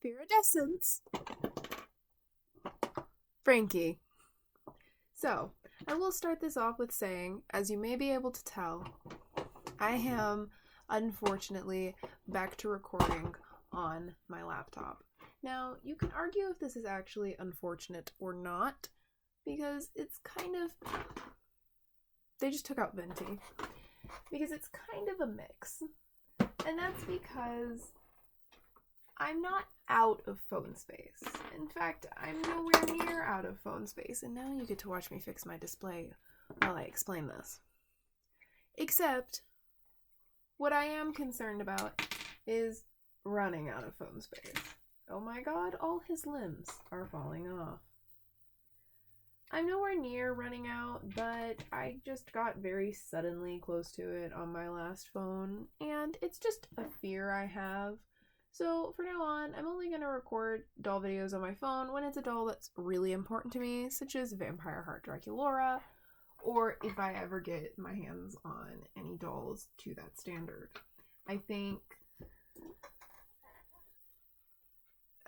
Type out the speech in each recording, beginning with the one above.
Fearidescent. Frankie. So, I will start this off with saying, as you may be able to tell, I am, unfortunately, back to recording on my laptop. Now, you can argue if this is actually unfortunate or not, because it's kind of... They just took out Venti. Because it's kind of a mix. And that's because I'm not out of phone space. In fact, I'm nowhere near out of phone space. And now you get to watch me fix my display while I explain this. Except, what I am concerned about is running out of phone space. Oh my god, all his limbs are falling off. I'm nowhere near running out, but I just got very suddenly close to it on my last phone, and it's just a fear I have. So from now on, I'm only going to record doll videos on my phone when it's a doll that's really important to me, such as Vampire Heart Draculaura, or if I ever get my hands on any dolls to that standard. I think...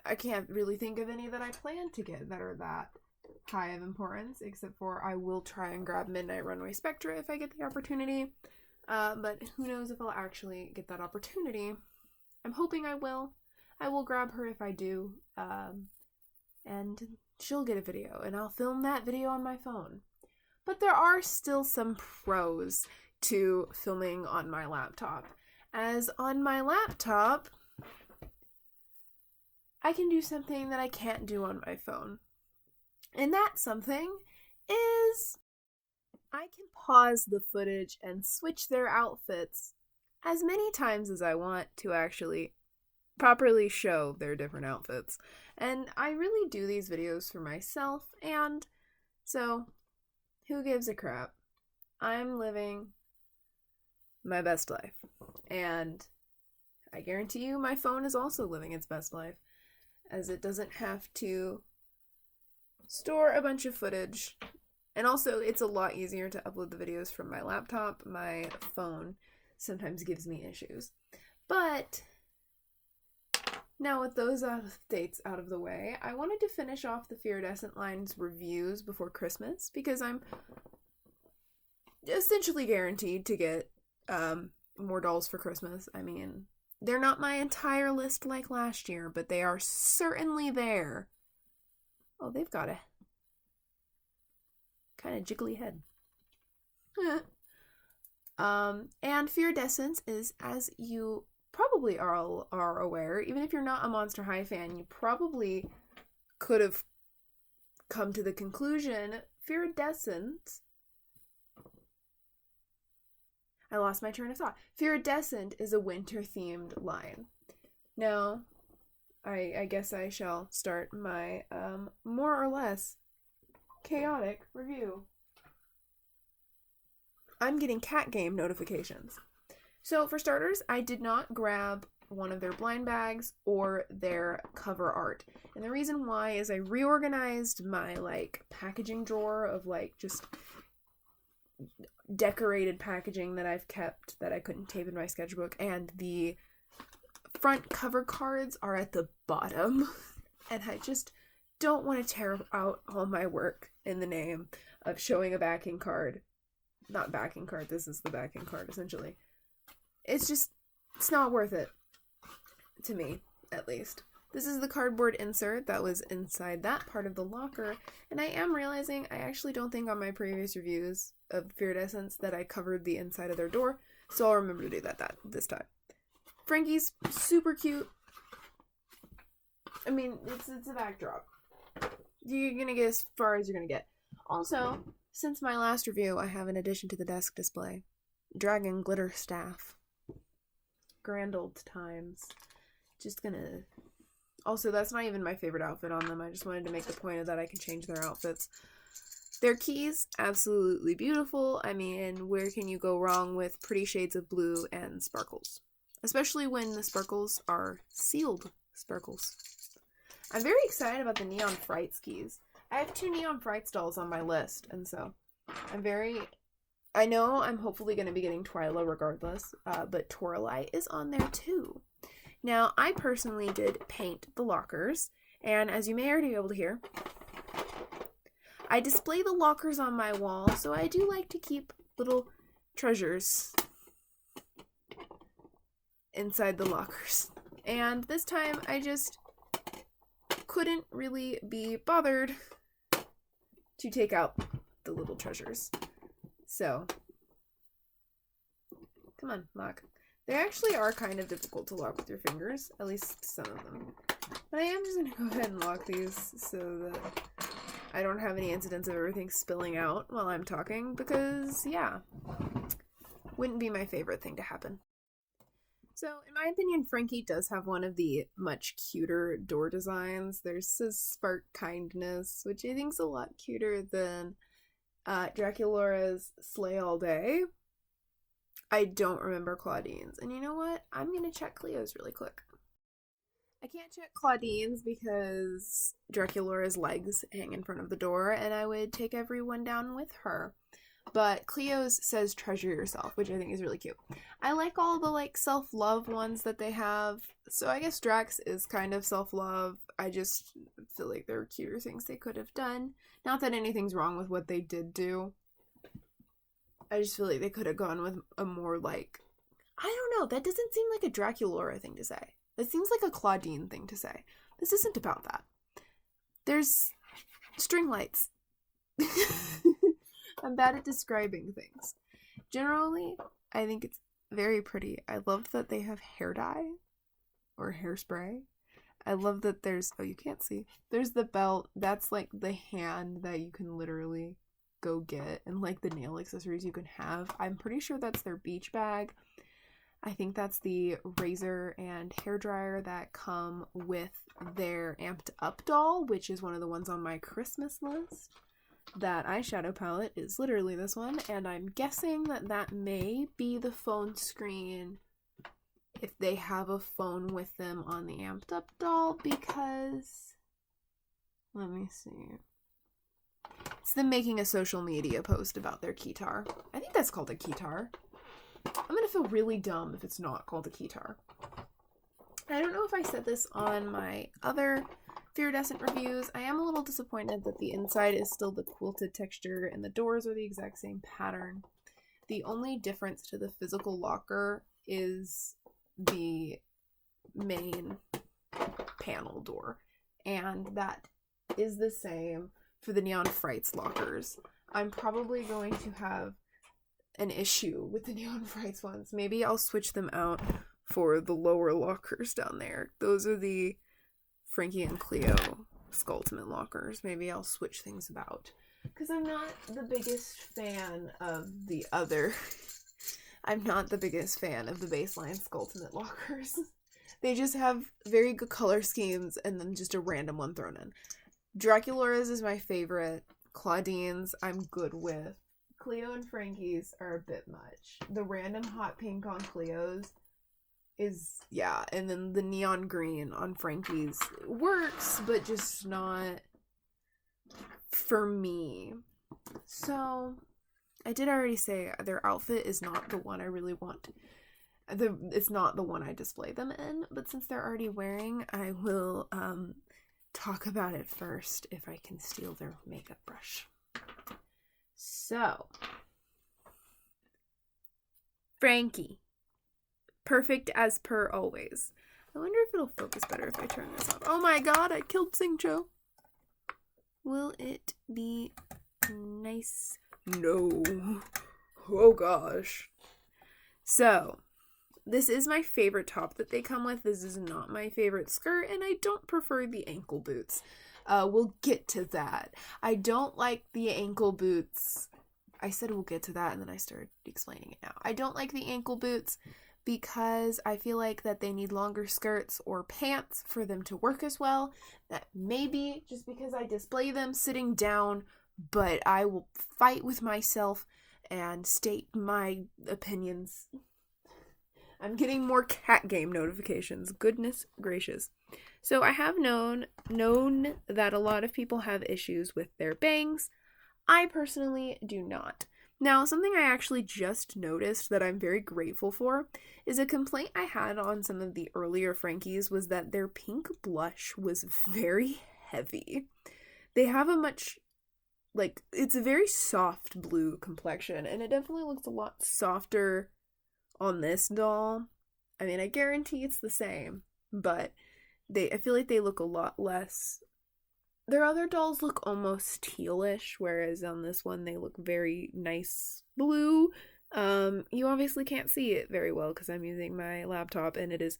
I can't really think of any that I plan to get that are that high of importance, except for I will try and grab Midnight Runway Spectra if I get the opportunity, but who knows if I'll actually get that opportunity. I'm hoping I will. I will grab her if I do, and she'll get a video, and I'll film that video on my phone. But there are still some pros to filming on my laptop, as on my laptop, I can do something that I can't do on my phone. And that something is I can pause the footage and switch their outfits as many times as I want to actually properly show their different outfits. And I really do these videos for myself, and so who gives a crap? I'm living my best life. And I guarantee you my phone is also living its best life, as it doesn't have to store a bunch of footage. And also, it's a lot easier to upload the videos from my laptop. My phone sometimes gives me issues. But now with those updates out of the way, I wanted to finish off the Fearidescent line's reviews before Christmas, because I'm essentially guaranteed to get more dolls for Christmas. I mean, they're not my entire list like last year, but they are certainly there. Oh, they've got a kind of jiggly head. And Fearidescent is, as you probably are aware, even if you're not a Monster High fan, you probably could have come to the conclusion, Fearidescent... I lost my train of thought. Fearidescent is a winter-themed line. Now, I guess I shall start my more or less chaotic review. I'm getting cat game notifications. So for starters, I did not grab one of their blind bags or their cover art. And the reason why is I reorganized my packaging drawer of just decorated packaging that I've kept that I couldn't tape in my sketchbook, and the front cover cards are at the bottom, and I just don't want to tear out all my work in the name of showing a backing card. Not backing card, this is the backing card essentially. It's not worth it. To me, at least. This is the cardboard insert that was inside that part of the locker, and I am realizing I actually don't think on my previous reviews of Fearidescent that I covered the inside of their door, so I'll remember to do that this time. Frankie's super cute. I mean, it's a backdrop. You're gonna get as far as you're gonna get. Also, since my last review, I have, in addition to the desk display, Dragon Glitter Staff. Grand old times. Just gonna... Also, that's not even my favorite outfit on them. I just wanted to make the point of that I can change their outfits. Their keys, absolutely beautiful. I mean, where can you go wrong with pretty shades of blue and sparkles? Especially when the sparkles are sealed sparkles. I'm very excited about the Neon Frights keys. I have 2 Neon Frights dolls on my list, and so I know I'm hopefully going to be getting Twyla regardless, but Toralei is on there too. Now, I personally did paint the lockers, and as you may already be able to hear, I display the lockers on my wall, so I do like to keep little treasures inside the lockers. And this time, I just couldn't really be bothered to take out the little treasures. So, come on, lock. They actually are kind of difficult to lock with your fingers, at least some of them. But I am just going to go ahead and lock these so that I don't have any incidents of everything spilling out while I'm talking, because, yeah, wouldn't be my favorite thing to happen. So, in my opinion, Frankie does have one of the much cuter door designs. There's this Spark Kindness, which I think is a lot cuter than Draculaura's Slay All Day. I don't remember Claudine's. And you know what? I'm going to check Cleo's really quick. I can't check Claudine's because Draculaura's legs hang in front of the door, and I would take everyone down with her. But Cleo's says treasure yourself, which I think is really cute. I like all the self-love ones that they have. So I guess Drax is kind of self-love. I just feel like there are cuter things they could have done. Not that anything's wrong with what they did do. I just feel like they could have gone with a more I don't know, that doesn't seem like a Draculaura thing to say. That seems like a Claudine thing to say. This isn't about that. There's string lights. I'm bad at describing things. Generally, I think it's very pretty. I love that they have hair dye or hairspray. I love that there's, oh, you can't see. There's the belt. That's the hand that you can literally go get, and the nail accessories you can have. I'm pretty sure that's their beach bag. I think that's the razor and hair dryer that come with their Amped Up doll, which is one of the ones on my Christmas list. That eyeshadow palette is literally this one, and I'm guessing that may be the phone screen if they have a phone with them on the Amped Up doll, because let me see. It's them making a social media post about their keytar. I think that's called a keytar. I'm gonna feel really dumb if it's not called a keytar. I don't know if I said this on my other Fearidescent reviews. I am a little disappointed that the inside is still the quilted texture and the doors are the exact same pattern. The only difference to the physical locker is the main panel door, and that is the same for the Neon Frights lockers. I'm probably going to have an issue with the Neon Frights ones. Maybe I'll switch them out for the lower lockers down there. Those are the Frankie and Cleo Skulltimate lockers. Maybe I'll switch things about, because I'm not the biggest fan of the other I'm not the biggest fan of the baseline Skulltimate lockers. They just have very good color schemes and then just a random one thrown in. Draculaura's is my favorite. Claudine's I'm good with. Cleo and Frankie's are a bit much. The random hot pink on Cleo's is, yeah, and then the neon green on Frankie's works, but just not for me. So, I did already say their outfit is not the one I really want. It's not the one I display them in, but since they're already wearing, I will talk about it first if I can steal their makeup brush. So, Frankie. Perfect as per always. I wonder if it'll focus better if I turn this off. Oh my god, I killed Singcho. Will it be nice? No. Oh gosh. So, this is my favorite top that they come with. This is not my favorite skirt, and I don't prefer the ankle boots. We'll get to that. I don't like the ankle boots. I said we'll get to that, and then I started explaining it now. I don't like the ankle boots because I feel like that they need longer skirts or pants for them to work as well. That may be just because I display them sitting down, but I will fight with myself and state my opinions. I'm getting more cat game notifications. Goodness gracious. So I have known that a lot of people have issues with their bangs. I personally do not. Now, something I actually just noticed that I'm very grateful for is a complaint I had on some of the earlier Frankies was that their pink blush was very heavy. They have a much, like, it's a very soft blue complexion, and it definitely looks a lot softer on this doll. I mean, I guarantee it's the same, but I feel like they look a lot less. Their other dolls look almost tealish, whereas on this one they look very nice blue. You obviously can't see it very well because I'm using my laptop and it is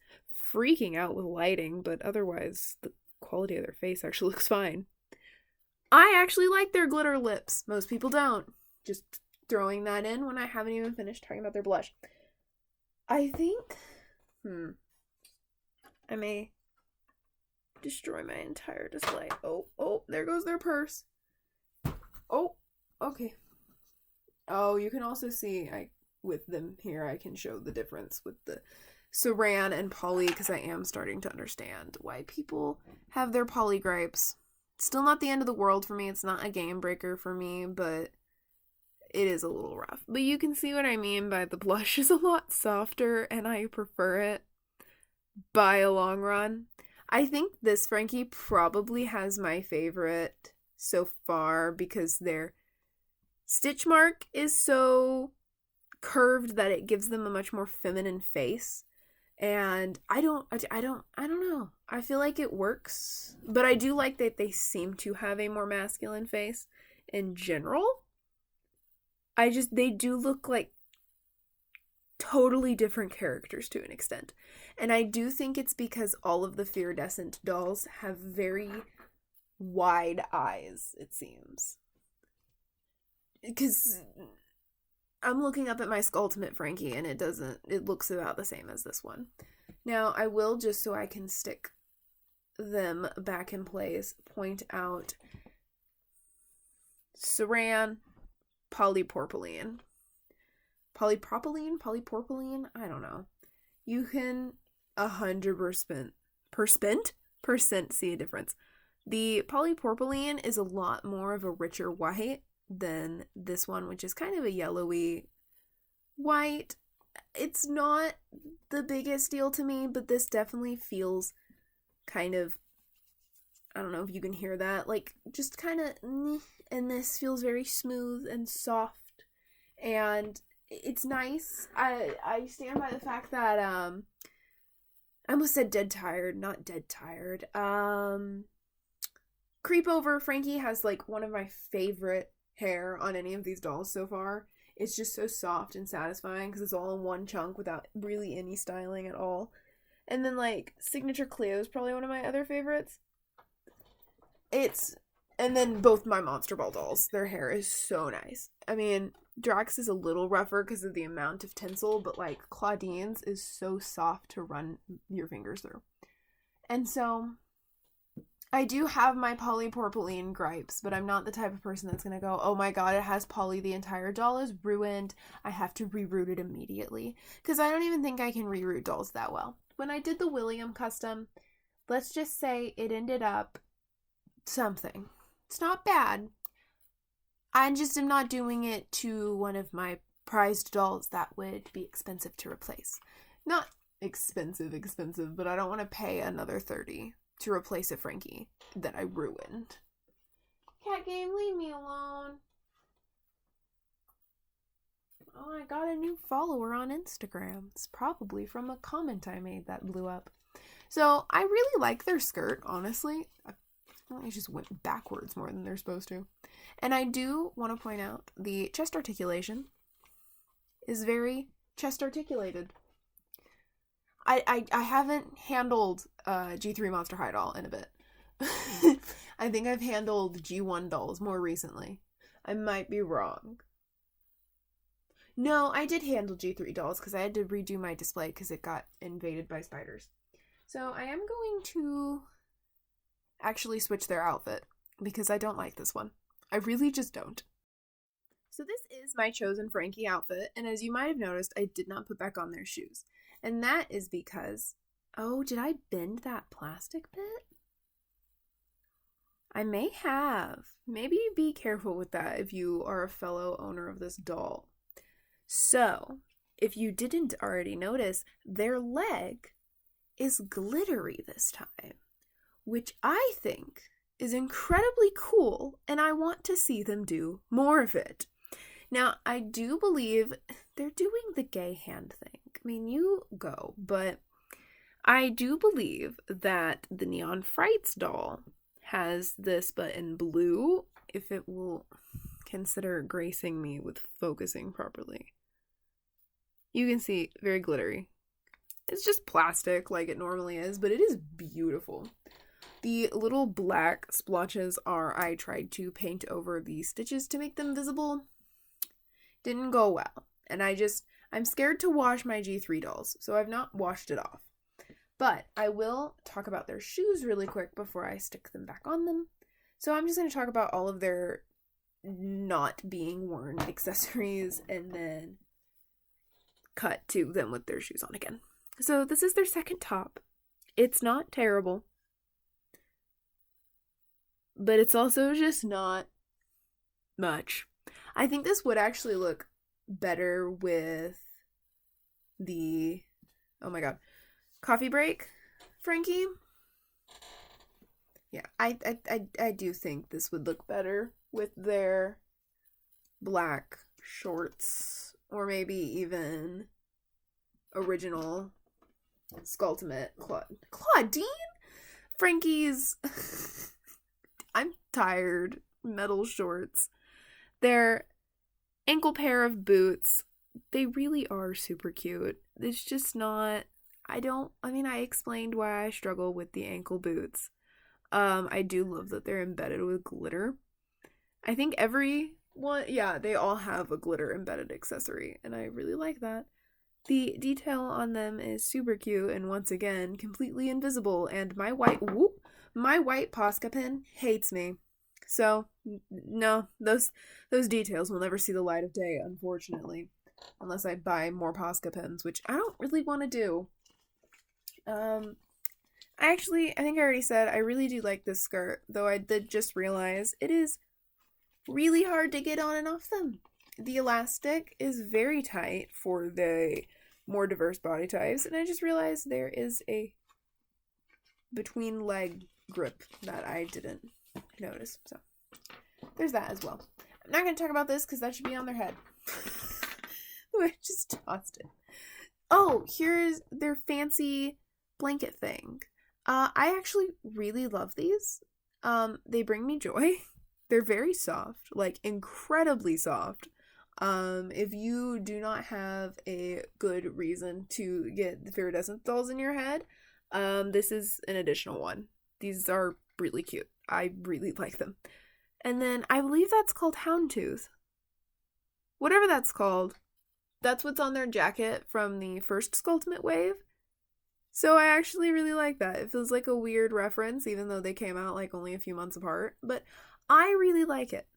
freaking out with lighting, but otherwise the quality of their face actually looks fine. I actually like their glitter lips. Most people don't. Just throwing that in when I haven't even finished talking about their blush. I think, I may destroy my entire display. Oh, there goes their purse. Oh, okay. Oh, you can also see, with them here, I can show the difference with the Saran and Polly, because I am starting to understand why people have their Polly gripes. It's still not the end of the world for me. It's not a game breaker for me, but it is a little rough. But you can see what I mean by the blush is a lot softer, and I prefer it by a long run. I think this Frankie probably has my favorite so far because their stitch mark is so curved that it gives them a much more feminine face. And I don't know. I feel like it works, but I do like that they seem to have a more masculine face in general. They do look like totally different characters to an extent. And I do think it's because all of the Fearidescent dolls have very wide eyes, it seems. Because I'm looking up at my Skulltimate Frankie and it looks about the same as this one. Now, I will, just so I can stick them back in place, point out Saran, polypropylene. Polypropylene? I don't know. You can 100% see a difference. The polypropylene is a lot more of a richer white than this one, which is kind of a yellowy white. It's not the biggest deal to me, but this definitely feels kind of, I don't know if you can hear that, like just kind of, and this feels very smooth and soft, and it's nice. I stand by the fact that I almost said dead tired, not dead tired. Creep Over Frankie has like one of my favorite hair on any of these dolls so far. It's just so soft and satisfying because it's all in one chunk without really any styling at all. And then like Signature Cleo is probably one of my other favorites. And then both my Monster Ball dolls, their hair is so nice. I mean, Drax is a little rougher because of the amount of tinsel, but like Claudine's is so soft to run your fingers through. And so I do have my polypropylene gripes, but I'm not the type of person that's going to go, oh my god, it has poly, the entire doll is ruined, I have to reroute it immediately. Because I don't even think I can reroute dolls that well. When I did the William custom, let's just say it ended up something. It's not bad. I just am not doing it to one of my prized dolls that would be expensive to replace. Not expensive, but I don't want to pay another $30 to replace a Frankie that I ruined. Cat game, leave me alone. Oh, I got a new follower on Instagram. It's probably from a comment I made that blew up. So I really like their skirt, honestly. I just went backwards more than they're supposed to. And I do want to point out the chest articulation is very chest articulated. I haven't handled G3 Monster High doll in a bit. I think I've handled G1 dolls more recently. I might be wrong. No, I did handle G3 dolls because I had to redo my display because it got invaded by spiders. So I am going to actually switch their outfit because I don't like this one. I really just don't. So this is my chosen Frankie outfit, and as you might have noticed, I did not put back on their shoes. And that is because, oh, did I bend that plastic bit? I may have. Maybe be careful with that if you are a fellow owner of this doll. So, if you didn't already notice, their leg is glittery this time, which I think is incredibly cool, and I want to see them do more of it. Now, I do believe they're doing the gay hand thing. I mean, you go, but I do believe that the Neon Frights doll has this, but in blue, if it will consider gracing me with focusing properly. You can see, very glittery. It's just plastic like it normally is, but it is beautiful. The little black splotches I tried to paint over the stitches to make them visible. Didn't go well. And I'm scared to wash my G3 dolls, so I've not washed it off. But I will talk about their shoes really quick before I stick them back on them. So I'm just going to talk about all of their not being worn accessories and then cut to them with their shoes on again. So this is their second top. It's not terrible, but it's also just not much. I think this would actually look better with the, oh my god, coffee break, Frankie. Yeah, I do think this would look better with their black shorts, or maybe even original Skulltimate Claudine? Frankie's I'm tired metal shorts. Their ankle pair of boots, they really are super cute. It's just not, I explained why I struggle with the ankle boots. I do love that they're embedded with glitter. I think every one, yeah, they all have a glitter embedded accessory, and I really like that. The detail on them is super cute, and once again, completely invisible, and my white Posca pin hates me. So, no, those details will never see the light of day, unfortunately. Unless I buy more Posca pins, which I don't really want to do. I think I already said I really do like this skirt, though I did just realize it is really hard to get on and off them. The elastic is very tight for the more diverse body types, and I just realized there is a between leg grip that I didn't notice. So there's that as well. I'm not going to talk about this because that should be on their head. I just tossed it. Oh, here's their fancy blanket thing. I actually really love these. They bring me joy. They're very soft, like incredibly soft. If you do not have a good reason to get the Fearidescent dolls in your head, this is an additional one. These are really cute. I really like them. And then I believe that's called Houndtooth. Whatever that's called. That's what's on their jacket from the first Skulltimate wave. So I actually really like that. It feels like a weird reference, even though they came out like only a few months apart. But I really like it.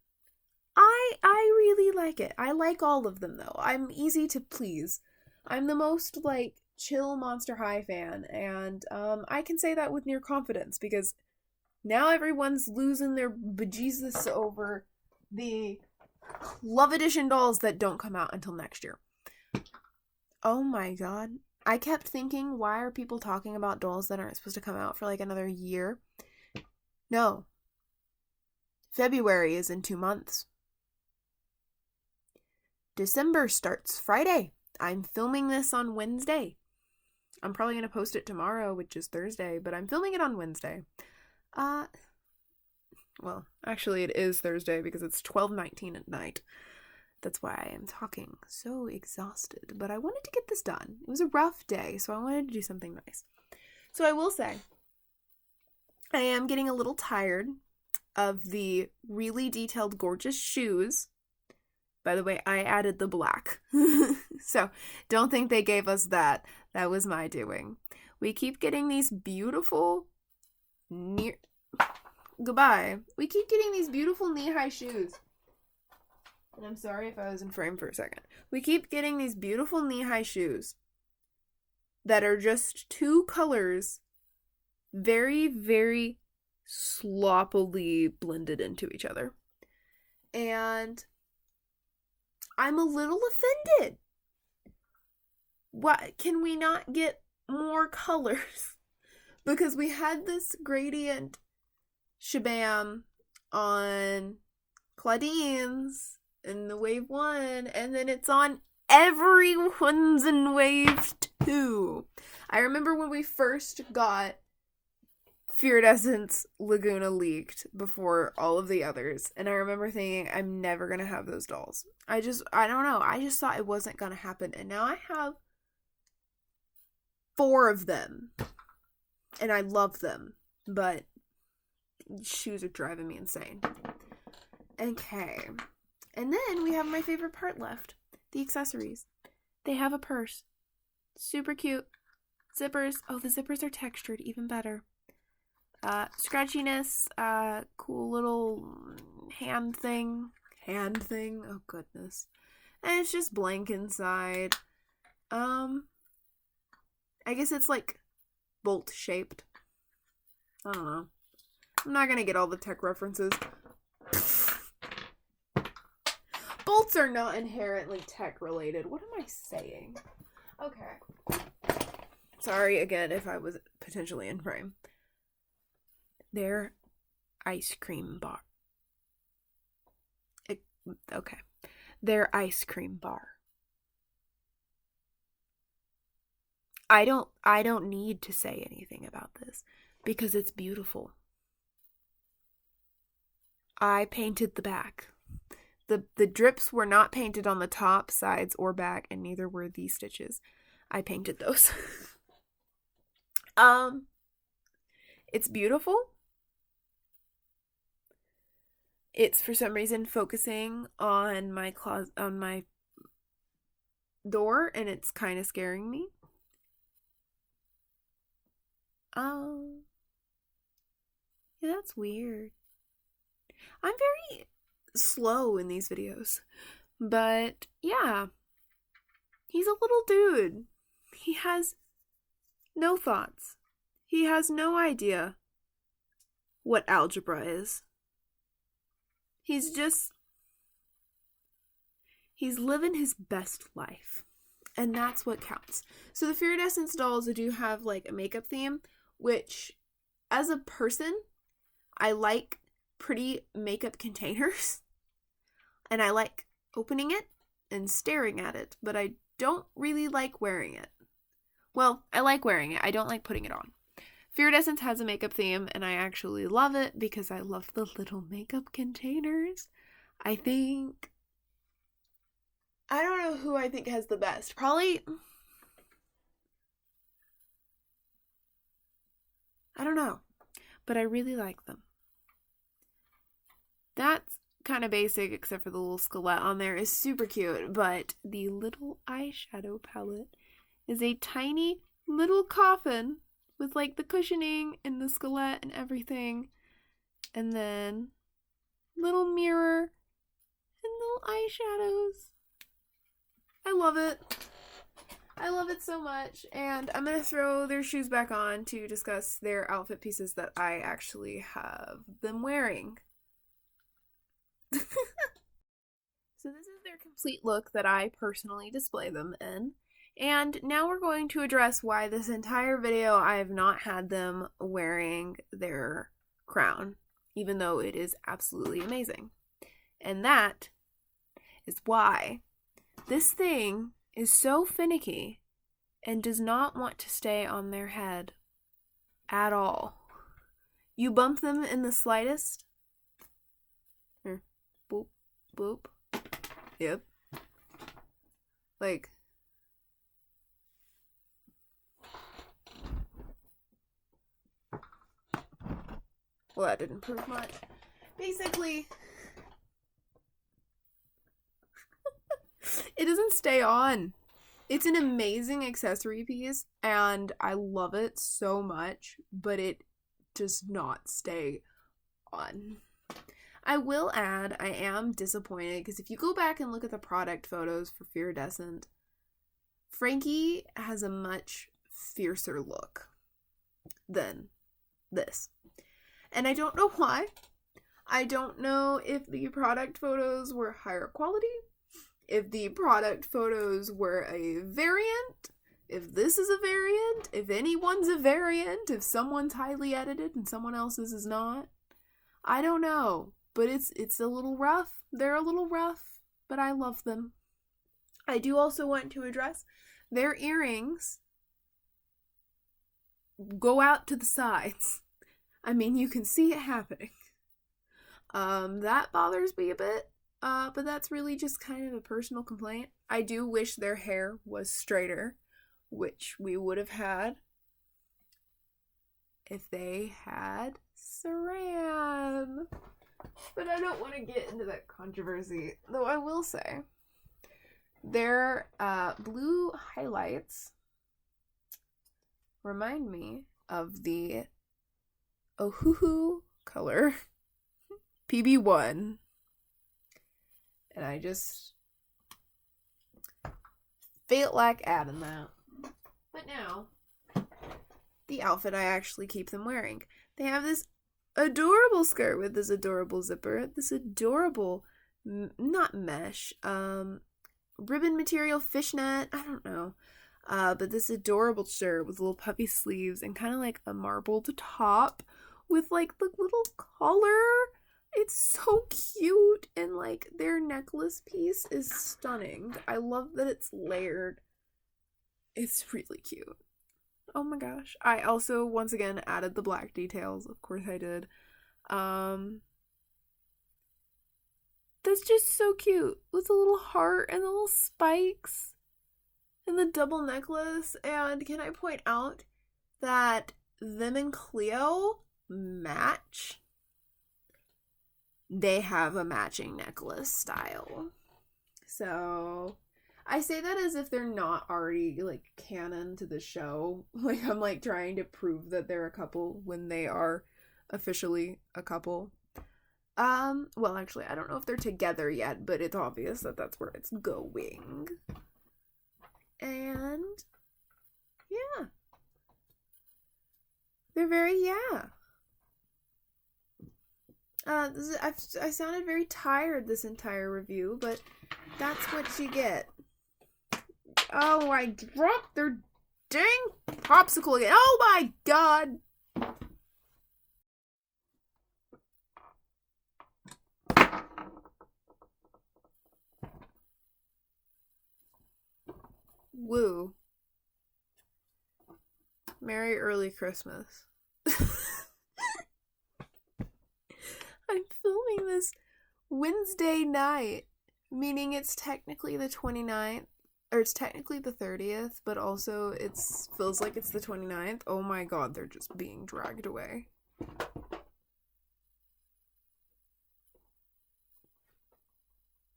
I really like it. I like all of them though. I'm easy to please. I'm the most like chill Monster High fan, and I can say that with near confidence because now everyone's losing their bejesus over the Love Edition dolls that don't come out until next year. Oh my god. I kept thinking, why are people talking about dolls that aren't supposed to come out for like another year? No. February is in 2 months. December starts Friday. I'm filming this on Wednesday. I'm probably going to post it tomorrow, which is Thursday, but I'm filming it on Wednesday. Well, actually it is Thursday because it's 12:19 at night. That's why I am talking so exhausted, but I wanted to get this done. It was a rough day, so I wanted to do something nice. So I will say, I am getting a little tired of the really detailed, gorgeous shoes. By the way, I added the black. So don't think they gave us that. That was my doing. We keep getting these beautiful Goodbye. We keep getting these beautiful knee-high shoes. And I'm sorry if I was in frame for a second. We keep getting these beautiful knee-high shoes that are just 2 colors, very, very sloppily blended into each other. And I'm a little offended. What, can we not get more colors? Because we had this gradient shabam on Claudine's in the wave 1, and then it's on everyone's in wave 2. I remember when we first got Fearidescent's Laguna leaked before all of the others, and I remember thinking, I'm never gonna have those dolls. I don't know, I just thought it wasn't gonna happen, and now I have 4 of them, and I love them, but shoes are driving me insane. Okay, and then we have my favorite part left, the accessories. They have a purse, super cute. Zippers, oh, the zippers are textured, even better. Scratchiness, cool little hand thing, oh goodness, and it's just blank inside. I guess it's like bolt shaped. I don't know. I'm not gonna get all the tech references. Bolts are not inherently tech related. What am I saying? Okay. Sorry again if I was potentially in frame. Their ice cream bar. Okay. Their ice cream bar. I don't need to say anything about this because it's beautiful. I painted the back. The drips were not painted on the top, sides, or back, and neither were these stitches. I painted those. It's beautiful. It's for some reason focusing on my door, and it's kind of scaring me. Yeah, that's weird. I'm very slow in these videos, but yeah, he's a little dude. He has no thoughts. He has no idea what algebra is. He's living his best life, and that's what counts. So the Fearidescent dolls do have like a makeup theme, which as a person, I like pretty makeup containers, and I like opening it and staring at it, but I don't really like wearing it. Well, I like wearing it. I don't like putting it on. Fearidescent has a makeup theme, and I actually love it because I love the little makeup containers. I don't know who I think has the best. Probably, I don't know, but I really like them. That's kind of basic, except for the little skelet on there is super cute, but the little eyeshadow palette is a tiny little coffin with like the cushioning and the skelet and everything, and then little mirror and little eyeshadows. I love it. I love it so much, and I'm going to throw their shoes back on to discuss their outfit pieces that I actually have them wearing. So this is their complete look that I personally display them in. And now we're going to address why this entire video I have not had them wearing their crown, even though it is absolutely amazing. And that is why this thing is so finicky and does not want to stay on their head at all. You bump them in the slightest. Here. Boop, boop. Yep. Like, well, that didn't prove much. Basically, it doesn't stay on. It's an amazing accessory piece, and I love it so much, but it does not stay on. I will add, I am disappointed, because if you go back and look at the product photos for Fearidescent, Frankie has a much fiercer look than this. And I don't know why. I don't know if the product photos were higher quality, if the product photos were a variant, if this is a variant, if anyone's a variant, if someone's highly edited and someone else's is not. I don't know, but it's a little rough. They're a little rough, but I love them. I do also want to address their earrings go out to the sides. I mean, you can see it happening. That bothers me a bit, but that's really just kind of a personal complaint. I do wish their hair was straighter, which we would have had if they had Saran. But I don't want to get into that controversy, though I will say their blue highlights remind me of the Ohuhu color PB1, and I just felt like adding that. But now, the outfit I actually keep them wearing. They have this adorable skirt with this adorable zipper, this adorable, not mesh, ribbon material, fishnet, I don't know, but this adorable shirt with little puffy sleeves and kind of like a marbled top with like the little collar. It's so cute, and like their necklace piece is stunning. I love that it's layered. It's really cute. Oh my gosh. I also once again added the black details. Of course I did. That's just so cute with the little heart and the little spikes and the double necklace. And can I point out that them and Cleo match? They have a matching necklace style. So I say that as if they're not already like canon to the show. Like I'm like trying to prove that they're a couple when they are officially a couple. Well, actually, I don't know if they're together yet, but it's obvious that that's where it's going. And yeah, they're very I sounded very tired this entire review, but that's what you get. Oh, I dropped their dang popsicle again. Oh my god! Woo. Merry early Christmas. I'm filming this Wednesday night, meaning it's technically the 29th, or it's technically the 30th, but also it feels like it's the 29th. Oh my god, they're just being dragged away.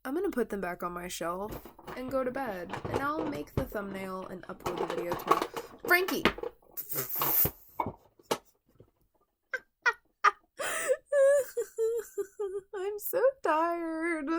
I'm gonna put them back on my shelf and go to bed, and I'll make the thumbnail and upload the video tomorrow. Frankie! I'm so tired.